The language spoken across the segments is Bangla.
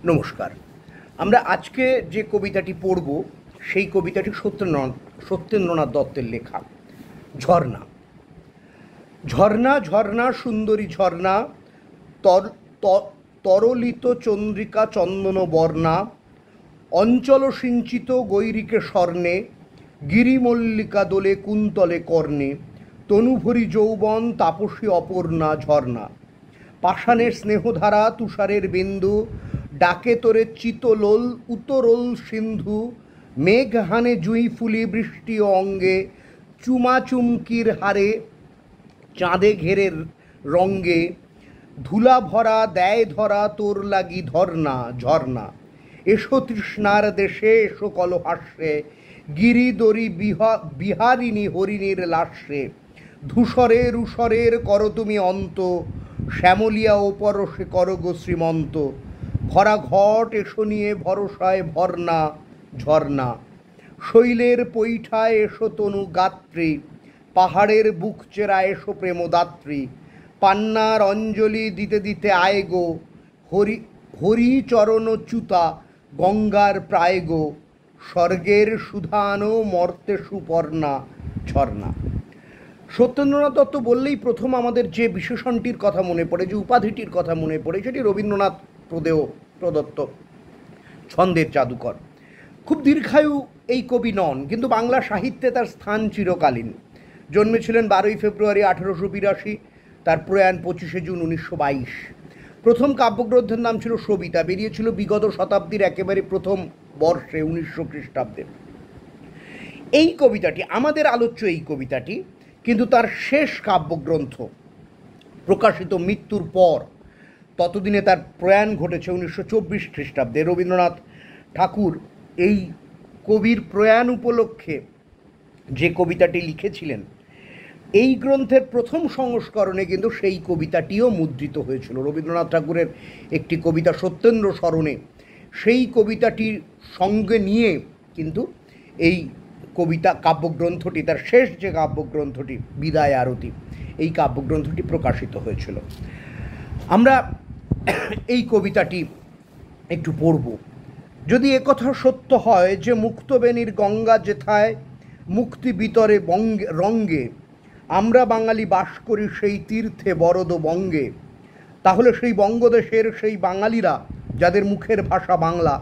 নমস্কার। আমরা আজকে যে কবিতাটি পড়ব সেই কবিতাটি সত্যেন্দ্রনাথ দত্তের লেখা। ঝর্ণা। ঝর্ণা ঝর্ণা সুন্দরী ঝর্ণা, তরলিত চন্দ্রিকা চন্দন বর্ণা, অঞ্চল সিঞ্চিত গৈরিকে স্বর্ণে, গিরিমল্লিকা দোলে কুন্তলে কর্ণে, তনুভরি যৌবন তাপসী অপর্ণা। ঝর্ণা। পাষাণের স্নেহধারা তুষারের বিন্দু, ডাকে তোরে চিতলোল উতরোল সিন্ধু, মেঘ হানে জুঁই ফুলি বৃষ্টি অঙ্গে, চুমা চুমকির হারে চাঁদে ঘেরের রঙ্গে, ধুলা ভরা দেয় ধরা তোর লাগি ধর্ণা। ঝর্ণা। এসো তৃষ্ণার দেশে, এসো কলহাস্যে, গিরিদরি বিহারিণী হরিণীর লাস্যে, ধূসরের উষরের করো তুমি অন্ত, শ্যামলিয়া ও পরশে করো গো শ্রীমন্ত, ভরা ঘট এসো নিয়ে ভরসায় ভর্ণা। ঝর্ণা। শৈলের পৈঠায় এসো তনু গাত্রী, পাহাড়ের বুক চেরা এসো প্রেমদাত্রী, পান্নার অঞ্জলি দিতে দিতে আয় গো, হরিচরণ চ্যুতা গঙ্গার প্রায় গো, স্বর্গের সুধানো মর্তে সুপর্ণা। ঝর্ণা। সত্যেন্দ্রনাথ দত্ত বললেই প্রথম আমাদের যে বিশেষণটির কথা মনে পড়ে, যে উপাধিটির কথা মনে পড়ে, সেটি রবীন্দ্রনাথ প্রদত্ত, ছন্দের জাদুকর। খুব দীর্ঘায়ু এই কবি নন, কিন্তু বাংলা সাহিত্যে তার স্থান চিরকালীন। জন্মেছিলেন 12ই ফেব্রুয়ারি 1882, তার প্রয়াণ 25শে জুন 1922। প্রথম কাব্যগ্রন্থের নাম ছিল সবিতা, বেরিয়েছিল বিগত শতাব্দীর একেবারে প্রথম বর্ষে 1900 খ্রিস্টাব্দে। এই কবিতাটি আমাদের আলোচ্য, এই কবিতাটি কিন্তু তার শেষ কাব্যগ্রন্থ, প্রকাশিত মৃত্যুর পর। ততদিনে তার প্রয়াণ ঘটেছে 1924 খ্রিস্টাব্দে। রবীন্দ্রনাথ ঠাকুর এই কবির প্রয়াণ উপলক্ষে যে কবিতাটি লিখেছিলেন, এই গ্রন্থের প্রথম সংস্করণে কিন্তু সেই কবিতাটিও মুদ্রিত হয়েছিল। রবীন্দ্রনাথ ঠাকুরের একটি কবিতা সত্যেন্দ্র স্মরণে, সেই কবিতাটির সঙ্গে নিয়ে কিন্তু এই কবিতা কাব্যগ্রন্থটি, তার শেষ যে কাব্যগ্রন্থটি বিদায় আরতি, এই কাব্যগ্রন্থটি প্রকাশিত হয়েছিল। আমরা এই কবিতাটি একটু পড়ব। যদি একথা সত্য হয় যে মুক্তবেণীর গঙ্গা যেথায় মুক্তি বিতরে রঙ্গে, আমরা বাঙালি বাস করি সেই তীর্থে বরদ বঙ্গে, তাহলে সেই বঙ্গদেশের সেই বাঙালিরা যাদের মুখের ভাষা বাংলা,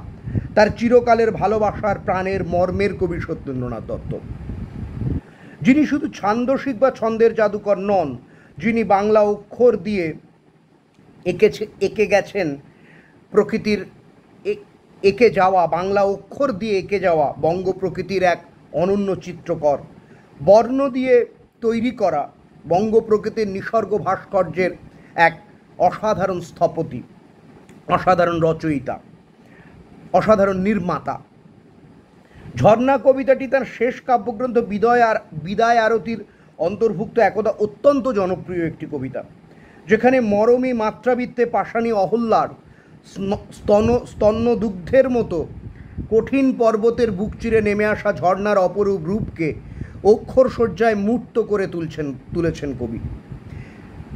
তার চিরকালের ভালোবাসার প্রাণের মর্মের কবি সত্যেন্দ্রনাথ দত্ত, যিনি শুধু ছান্দসিক বা ছন্দের জাদুকর নন, যিনি বাংলা অক্ষর দিয়ে এঁকে গেছেন প্রকৃতির এঁকে যাওয়া, বাংলা অক্ষর দিয়ে এঁকে যাওয়া বঙ্গ প্রকৃতির এক অনন্য চিত্রকর, বর্ণ দিয়ে তৈরি করা বঙ্গ প্রকৃতির নিসর্গ ভাস্কর্যের এক অসাধারণ স্থপতি, অসাধারণ রচয়িতা, অসাধারণ নির্মাতা। ঝর্ণা কবিতাটি তার শেষ কাব্যগ্রন্থ বিদায় আরতির অন্তর্ভুক্ত একদা অত্যন্ত জনপ্রিয় একটি কবিতা, যেখানে মরমী মাত্রাবৃত্তে পাষাণী অহল্যার স্তন্যদুগ্ধের মতো কঠিন পর্বতের বুক চিরে নেমে আসা ঝর্ণার অপরূপ রূপকে অক্ষর সজ্জায় মূর্ত করে তুলেছেন কবি।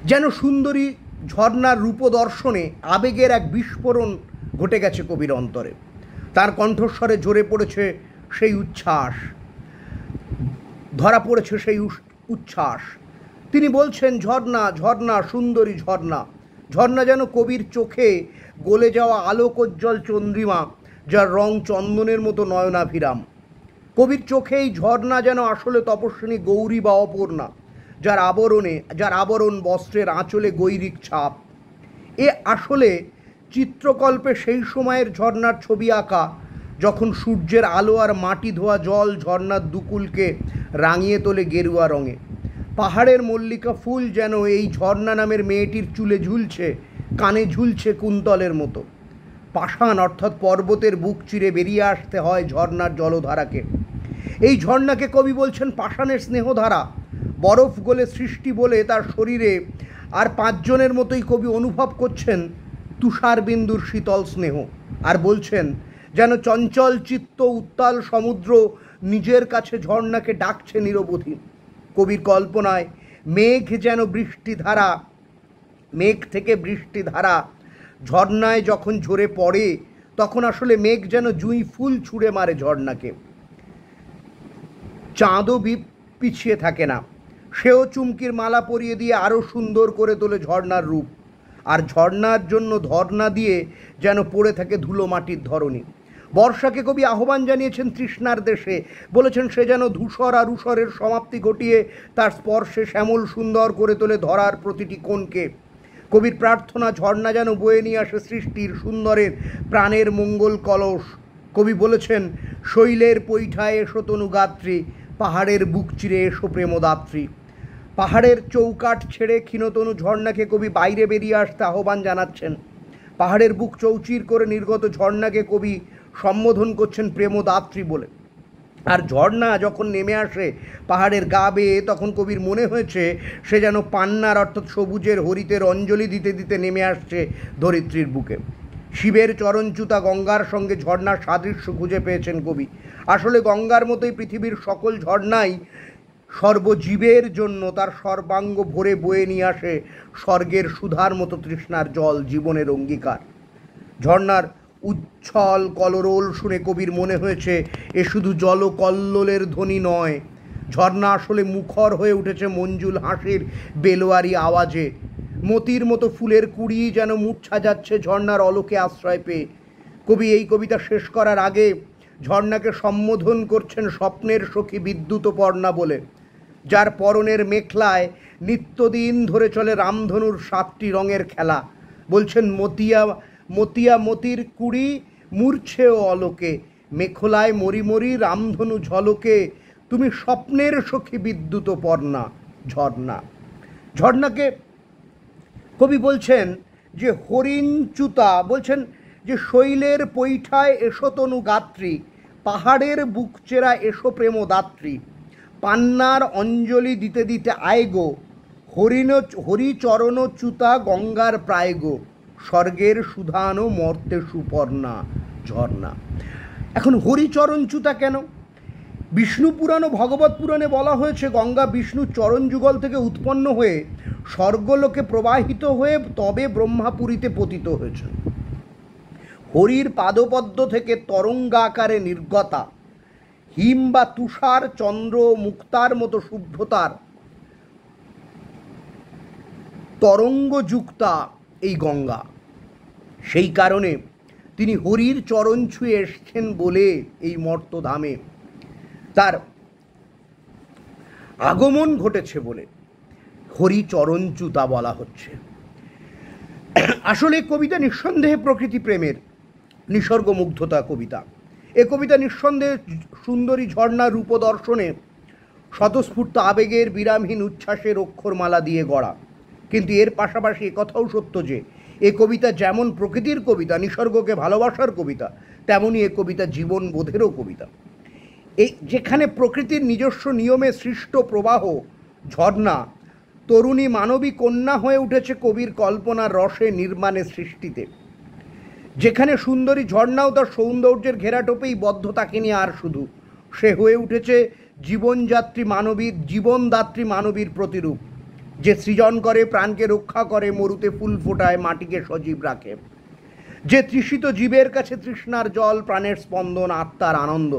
যেন সুন্দরী ঝর্ণার রূপদর্শনে আবেগের এক বিস্ফোরণ ঘটে গেছে কবির অন্তরে। তার কণ্ঠস্বরে ঝরে পড়েছে সেই উচ্ছ্বাস, ধরা পড়েছে সেই উচ্ছ্বাস। তিনি বলছেন, ঝর্ণা ঝর্ণা সুন্দরী ঝর্ণা। ঝর্ণা যেন কবির চোখে গলে যাওয়া আলোকোজ্জ্বল চন্দ্রিমা, যার রং চন্দনের মতো নয়নাভিরাম। কবির চোখে এই ঝর্ণা যেন আসলে তপস্বিনী গৌরী বা অপর্ণা, যার আবরণ বস্ত্রের আঁচলে গৈরিক ছাপ। এ আসলে চিত্রকল্পে সেই সময়ের ঝর্ণার ছবি আঁকা, যখন সূর্যের আলো আর মাটি ধোয়া জল ঝর্ণার দুকুলকে রাঙিয়ে তোলে গেরুয়া রঙে। পাহাড়ের মল্লিকা ফুল যেন এই ঝর্ণা নামের মেয়েটির চুলে ঝুলছে, কানে ঝুলছে কুন্তলের মতো। পাষাণ অর্থাৎ পর্বতের বুক চিরে বেরিয়ে আসতে হয় ঝর্ণার জলধারাকে। এই ঝর্ণাকে কবি বলছেন পাষাণের স্নেহধারা। বরফ গলে সৃষ্টি বলে তার শরীরে আর পাঁচজনের মতোই কবি অনুভব করছেন তুষার বিন্দুর শীতল স্নেহ, আর বলছেন যেন চঞ্চল চিত্ত উত্তাল সমুদ্র নিজের কাছে ঝর্ণাকে ডাকছে নিরবধি। কবির কল্পনায় মেঘ যেন বৃষ্টিধারা, মেঘ থেকে বৃষ্টিধারা ঝর্ণায় যখন ঝরে পড়ে, তখন আসলে মেঘ যেন জুঁই ফুল ছুঁড়ে মারে ঝর্ণাকে। চাঁদও পিছিয়ে থাকে না, সেও চুমকির মালা পরিয়ে দিয়ে আরও সুন্দর করে তোলে ঝর্ণার রূপ। আর ঝর্ণার জন্য ধর্ণা দিয়ে যেন পড়ে থাকে ধুলো মাটির ধরনী। বর্ষাকে কবি আহ্বান জানিয়েছেন তৃষ্ণার দেশে, বলেছেন সে যেন ধূসর আর ঊষরের সমাপ্তি ঘটিয়ে তার স্পর্শে শ্যামল সুন্দর করে তোলে ধরার প্রতিটি কোণকে। কবির প্রার্থনা ঝর্ণা যেন বয়ে নিয়ে আসে সৃষ্টির সুন্দরের প্রাণের মঙ্গল কলস। কবি বলেছেন, শৈলের পৈঠায় এসো তনুগাত্রী, পাহাড়ের বুক চিরে এসো প্রেমদাত্রী। পাহাড়ের চৌকাঠ ছেড়ে ক্ষীণতনু ঝর্ণাকে কবি বাইরে বেরিয়ে আসতে আহ্বান জানাচ্ছেন। পাহাড়ের বুক চৌচির করে নির্গত ঝর্ণাকে কবি সম্বোধন করছেন প্রেমদাত্রী বলে। আর ঝর্ণা যখন নেমে আসে পাহাড়ের গা বেয়ে, তখন কবির মনে হয়েছে সে যেন পান্নার অর্থাৎ সবুজের হরিতের অঞ্জলি দিতে দিতে নেমে আসছে ধরিত্রীর বুকে। শিবের চরণচ্যুতা গঙ্গার সঙ্গে ঝর্ণার সাদৃশ্য খুঁজে পেয়েছেন কবি। আসলে গঙ্গার মতোই পৃথিবীর সকল ঝর্ণাই সর্বজীবের জন্য তার সর্বাঙ্গ ভরে বয়ে নিয়ে আসে স্বর্গের সুধার মতো তৃষ্ণার জল, জীবনের অঙ্গীকার। ঝর্ণার উচ্ছল কলরোল শুনে কবির মনে হয়েছে এ শুধু জলকল্লোলের ধ্বনি নয়, ঝর্ণা আসলে মুখর হয়ে উঠেছে মঞ্জুল হাসির বেলোয়ারি আওয়াজে। মতির মতো ফুলের কুড়ি যেন মূর্ছা যাচ্ছে ঝর্ণার অলোকে আশ্রয় পেয়ে। কবি এই কবিতা শেষ করার আগে ঝর্ণাকে সম্বোধন করছেন স্বপ্নের সখী বিদ্যুৎপর্ণা বলে, যার পরনের মেখলায় নিত্যদিন ধরে চলে রামধনুর 7টি রঙের খেলা। বলছেন, মতিয়া মতিয়া মতির কুড়ি মূর্ছেও অলোকে, মেখলায় মরি মরি রামধনু ঝলকে, তুমি স্বপ্নের সখী বিদ্যুৎপর্ণা ঝর্ণা। ঝর্ণাকে কবি বলছেন যে হরিণচ্যুতা, বলছেন যে শৈলের পৈঠায় এসো তনু গাত্রী, পাহাড়ের বুক চেরা এসো প্রেমদাত্রী। পান্নার অঞ্জলি দিতে দিতে আয়গো, হরিচরণচ্যুতা গঙ্গার প্রায়গো, স্বর্গের সুধানো মর্তে সুপর্ণা ঝর্ণা। এখন হরিচরণচ্যুতা কেন? বিষ্ণু পুরাণ ও ভগবত পুরাণে বলা হয়েছে গঙ্গা বিষ্ণু চরণ যুগল থেকে উৎপন্ন হয়ে স্বর্গলোকে প্রবাহিত হয়ে তবে ব্রহ্মাপুরীতে পতিত হয়েছেন। হরির পাদপদ্ম থেকে তরঙ্গাকারে নির্গতা, হিম বা তুষার চন্দ্র মুক্তার মতো শুভ্রতার তরঙ্গযুক্তা এই গঙ্গা। সেই কারণে তিনি হরির চরণ ছুঁয়ে এসছেন বলে এই মর্তধামে তার আগমন ঘটেছে বলে হরিচরণচ্যুতা বলা হচ্ছে। আসলে কবিতা নিঃসন্দেহে প্রকৃতি প্রেমের নিসর্গমুগ্ধতা কবিতা। এ কবিতা নিঃসন্দেহে সুন্দরী ঝর্ণার রূপদর্শনে স্বতঃস্ফূর্ত আবেগের বিরামহীন উচ্ছ্বাসের অক্ষরমালা দিয়ে গড়া। কিন্তু এর পাশাপাশি একথাও সত্য যে এ কবিতা যেমন প্রকৃতির কবিতা, নিসর্গকে ভালোবাসার কবিতা, তেমনই এ কবিতা জীবনবোধেরও কবিতা। এই যেখানে প্রকৃতির নিজস্ব নিয়মে সৃষ্ট প্রবাহ ঝর্ণা তরুণী মানবী কন্যা হয়ে উঠেছে কবির কল্পনার রসে নির্মাণের সৃষ্টিতে। যেখানে সুন্দরী ঝর্ণাও তার সৌন্দর্যের ঘেরাটোপেই বদ্ধ থাকেনি আর শুধু, সে হয়ে উঠেছে জীবনদাত্রী মানবীর প্রতিরূপ, যে সৃজন করে, প্রাণকে রক্ষা করে, মরুতে ফুল ফোটায়, মাটিকে সজীব রাখে, যে তৃষিত জীবের কাছে তৃষ্ণার জল, প্রাণের স্পন্দন, আত্মার আনন্দ,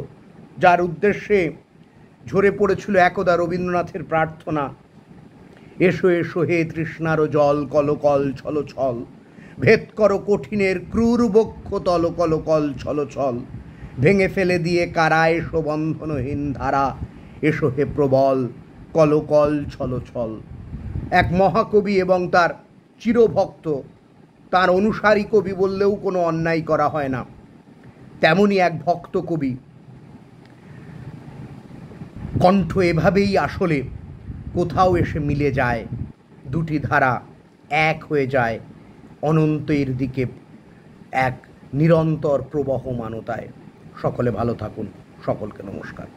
যার উদ্দেশ্যে ঝরে পড়েছিল একদা রবীন্দ্রনাথের প্রার্থনা, এসো এসো হে তৃষ্ণার জল, কলকল ছল ছল, ভেদ করো কঠিনের ক্রূর বক্ষ তল কল কল ছল ছল, ভেঙে ফেলে দিয়ে কারা এসো বন্ধনহীন ধারা, এসো হে প্রবল কলকল ছল ছল। এক মহাকবি এবং তার চিরভক্ত, তার অনুসারী কবি বললেও কোনো অন্যায় করা হয় না, তেমনই এক ভক্ত কবি কণ্ঠ এভাবেই আসলে কোথাও এসে মিলে যায়, দুটি ধারা এক হয়ে যায় অনন্তের দিকে এক নিরন্তর প্রবহমানতায়। সকলে ভালো থাকুন, সকলকে নমস্কার।